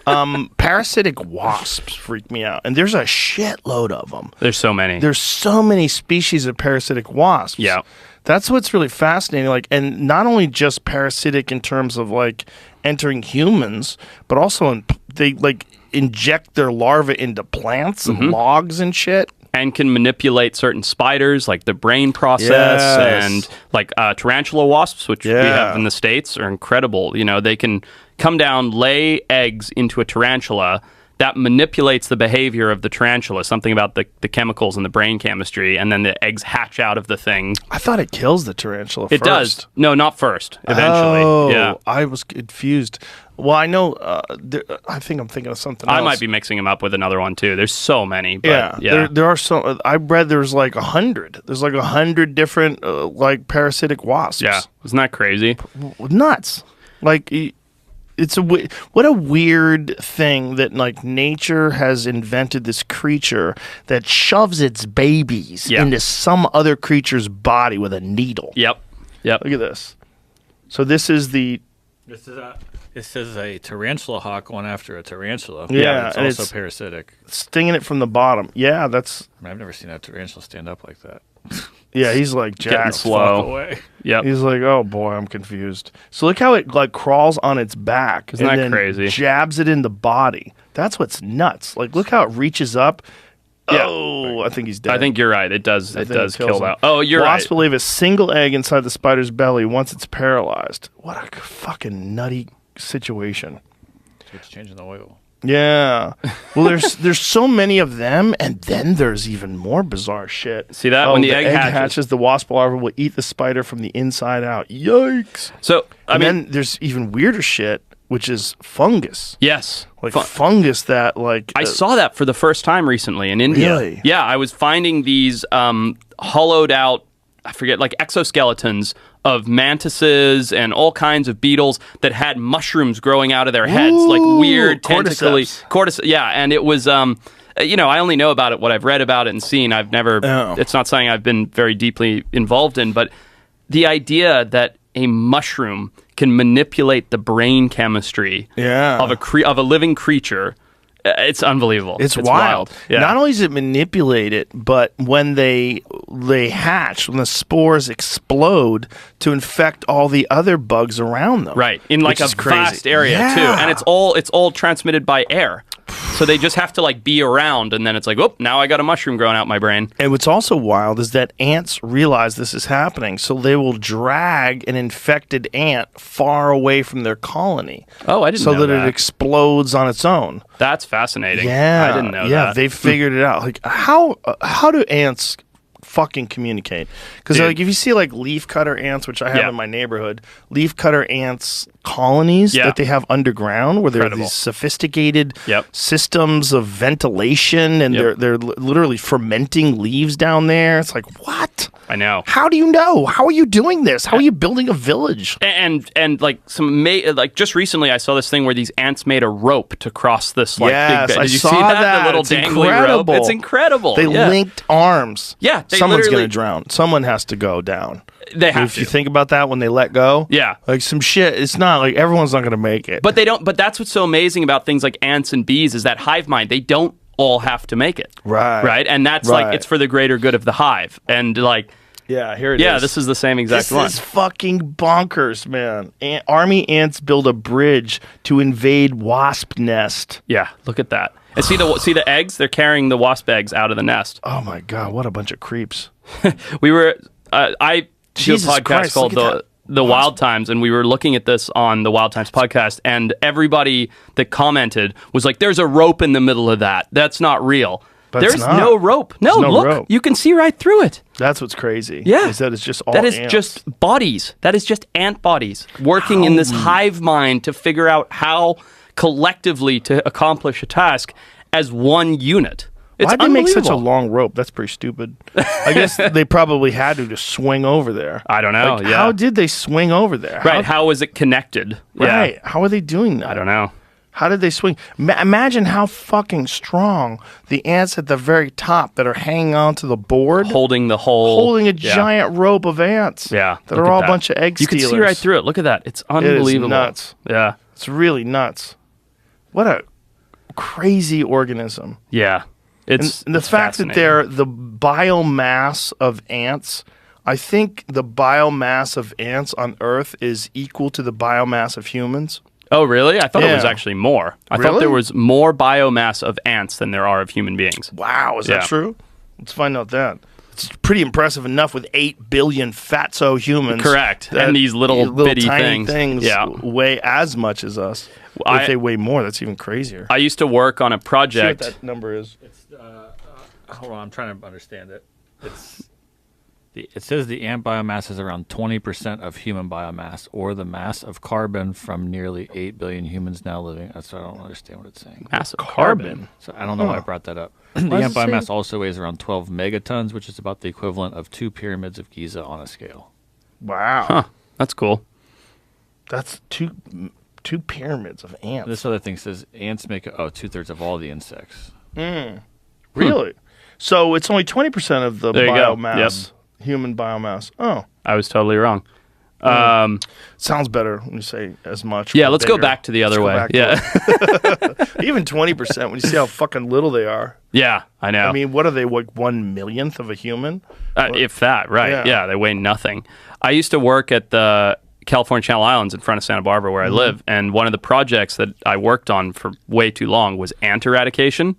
Parasitic wasps freak me out, and there's a shitload of them. There's so many. There's so many species of parasitic wasps. Yeah. That's what's really fascinating. Like, and not only just parasitic in terms of like entering humans, but also they like inject their larvae into plants and logs and shit. And can manipulate certain spiders, like the brain process, and like tarantula wasps, which we have in the States, are incredible. You know, they can come down, lay eggs into a tarantula that manipulates the behavior of the tarantula, something about the chemicals and the brain chemistry, and then the eggs hatch out of the thing. I thought it kills the tarantula first. It does. No, not first. Eventually. Oh, yeah. I was confused. Well, I know, I think I'm thinking of something else. I might be mixing them up with another one, too. There's so many. But there are some. I read there's like 100. There's like 100 different, like, parasitic wasps. Yeah. Isn't that crazy? Nuts. Like, it's what a weird thing that, like, nature has invented this creature that shoves its babies into some other creature's body with a needle. Yep. Look at this. So this is the... This is a tarantula hawk going after a tarantula. Yeah, it's and also it's parasitic. Stinging it from the bottom. Yeah, that's... I mean, I've never seen a tarantula stand up like that. Yeah, he's like getting jacked. slow. Yep. He's like, oh boy, I'm confused. So look how it like crawls on its back. Isn't that crazy? Jabs it in the body. That's what's nuts. Like, look how it reaches up. Yeah. Oh, I think he's dead. I think you're right. It does kill him. that. Oh, you're right. Wasps will leave a single egg inside the spider's belly once it's paralyzed. What a fucking nutty situation. It's changing the oil. Yeah. Well, there's so many of them, and then there's even more bizarre shit. See that? When the egg hatches, the wasp larva will eat the spider from the inside out. Yikes. So, I mean, then there's even weirder shit, which is fungus. Yes. Like fungus that, like... I saw that for the first time recently in India. Really? Yeah, I was finding these hollowed out, I forget, like exoskeletons of mantises and all kinds of beetles that had mushrooms growing out of their heads, like weird tentacly cordyceps. Yeah, and it was, you know, I only know about it what I've read about it and seen. I've never, it's not something I've been very deeply involved in, but the idea that a mushroom can manipulate the brain chemistry of a living creature. It's unbelievable. It's wild. Yeah. Not only does it manipulate it, but when they hatch, when the spores explode to infect all the other bugs around them. Right. In like a vast area too. And it's all transmitted by air. So they just have to like be around, and then it's like, oh, now I got a mushroom growing out my brain. And what's also wild is that ants realize this is happening, so they will drag an infected ant far away from their colony. Oh, I didn't know that. So that it explodes on its own. That's fascinating. Yeah. I didn't know that. Yeah, they figured it out. Like, how do ants fucking communicate? Because like if you see like leafcutter ants, which I have in my neighborhood, leafcutter ants colonies that they have underground, where there are these sophisticated systems of ventilation, and they're literally fermenting leaves down there. It's like, what? I know. How do you know? How are you doing this? How are you building a village? And like like just recently, I saw this thing where these ants made a rope to cross this like big bed. Did you see that? The little dangly rope. It's incredible. They linked arms. Yeah, someone's going to drown. Someone has to go down. They have if to. you think about that when they let go, like some shit. It's not like everyone's not going to make it. But they don't. But that's what's so amazing about things like ants and bees is that hive mind. They don't all have to make it. Right. And that's like it's for the greater good of the hive. And like. Yeah, here it is. Yeah, this is the same exact one. This is fucking bonkers, man. Army ants build a bridge to invade wasp nest. Yeah, look at that. And see the eggs? They're carrying the wasp eggs out of the nest. Oh my god, what a bunch of creeps. We were I do a podcast called The Wild Times, and we were looking at this on the Wild Times podcast, and everybody that commented was like, there's a rope in the middle of that. That's not real. But there's no rope. No, look, rope. You can see right through it. That's what's crazy. Yeah. Is that it's just all That is ants. just bodies. That is just ant bodies working in this hive mind to figure out how collectively to accomplish a task as one unit. It's Why'd they make such a long rope? That's pretty stupid. I guess they probably had to just swing over there. I don't know. Like, how did they swing over there? Right. How was it connected? Right. Yeah. How are they doing that? I don't know. How did they swing? Imagine how fucking strong the ants at the very top that are hanging onto the board. Holding the whole... Holding a giant rope of ants. Yeah. That are all a bunch of egg stealers. You can see right through it. Look at that. It's unbelievable. It is nuts. Yeah. It's really nuts. What a crazy organism. Yeah. And the fact that they're the biomass of ants, I think the biomass of ants on Earth is equal to the biomass of humans. Oh, really? I thought it was actually more. I thought there was more biomass of ants than there are of human beings. Wow, is that true? Let's find out that. It's pretty impressive enough with 8 billion fatso humans. Correct. And these little bitty tiny things weigh as much as us. If they weigh more, that's even crazier. I used to work on a project. See what that number is. It's, hold on, I'm trying to understand it. It says the ant biomass is around 20% of human biomass, or the mass of carbon from nearly 8 billion humans now living. So I don't understand what it's saying. Mass of carbon? So I don't know why I brought that up. The ant biomass also weighs around 12 megatons, which is about the equivalent of 2 pyramids of Giza on a scale. Wow. Huh. That's cool. That's two pyramids of ants. This other thing says ants make 2/3 of all the insects. Really? So it's only 20% of the biomass, human biomass. Oh. I was totally wrong. Sounds better when you say as much. Yeah, let's go back to the other way. Yeah. Even 20% when you see how fucking little they are. Yeah, I know. I mean, what are they, like 1/1,000,000th of a human? If that, right. Yeah, they weigh nothing. I used to work at the California Channel Islands in front of Santa Barbara where I live, and one of the projects that I worked on for way too long was ant eradication.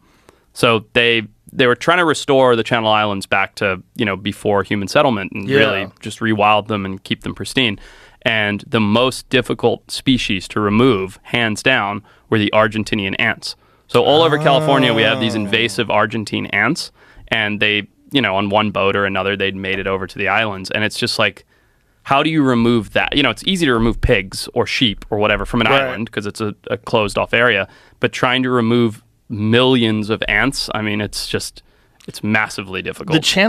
So they were trying to restore the Channel Islands back to, before human settlement and really just rewild them and keep them pristine. And the most difficult species to remove, hands down, were the Argentinian ants. So all over California, we have these invasive Argentine ants, and they, on one boat or another, they'd made it over to the islands. And it's just like, how do you remove that? It's easy to remove pigs or sheep or whatever from an island because it's a closed off area, but trying to remove millions of ants, I mean, it's massively difficult. The channel